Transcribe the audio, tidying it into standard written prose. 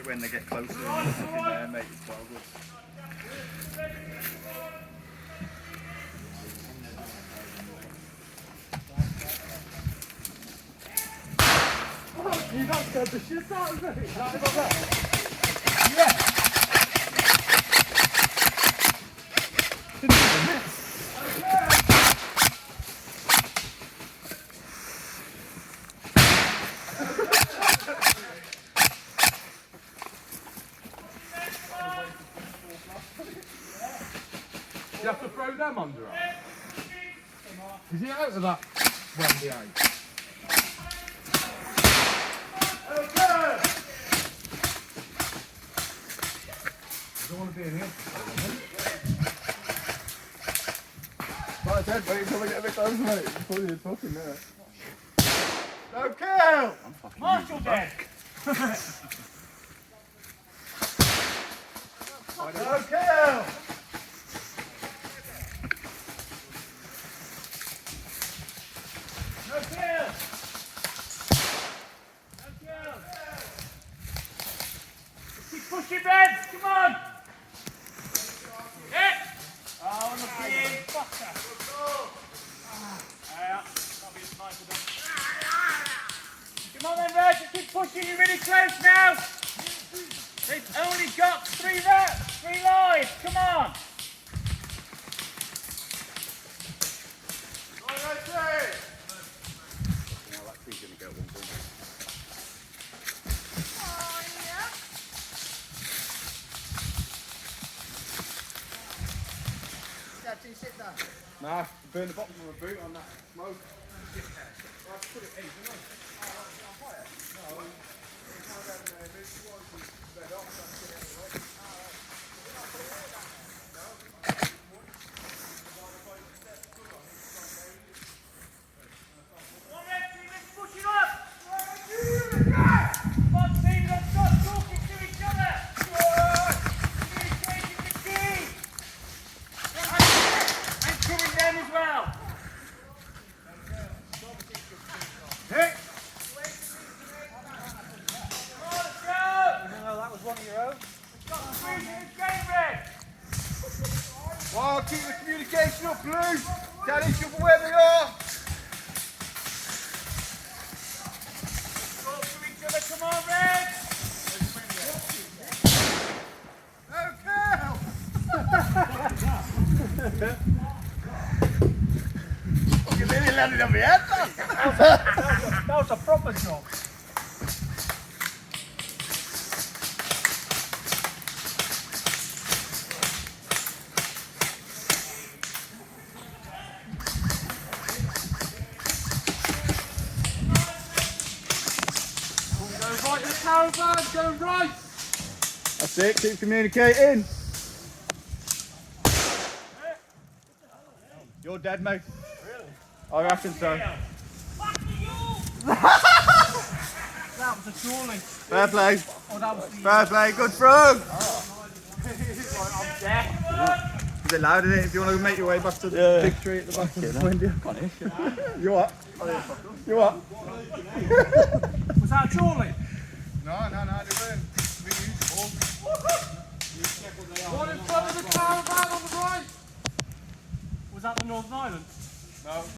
great when they get closer and you're sitting there, mate. It's well good. You got scared the shit out of me. Yeah. You have to throw them under her. Is he out of that one behind? I don't want to be in here. Right, Ted, wait until we get a bit closer, mate. Before you're talking there. No kill! Marshall dead. No kill! No kill. No kill. Keep pushing, Ben. Come on. Yeah. Oh, lucky you. Fucker. Yeah, that'll be a sniper then. Come on then, Reg. Keep pushing. You're really close now. They've only got 3 lives. Come on. He's going to get one point. Nah, burn the bottom of my boot on that smoke. Put it in, didn't I? Come on, Red team, let's push it up. Come on, team, let's start talking to each other. Communication is key. And killing them as well. Hit! Come on, let's go. No, that was one of your own. Got the freeze in this game, Red. Well, keep the communication up, Blue. Tell each other where they are. Talk to each other, come on, Red. No kill! You nearly landed on my head, man. That was a proper job. Go right, the caravan, go right! That's it, keep communicating. You're dead, mate. Really? I reckon so. That was a trolley. Fair play. Oh, that was the... Fair play, good throw. I'm dead. Is it loud in it if you want to make your way back to the big tree at the back? You what? You what? Was that a trolley? No, they weren't.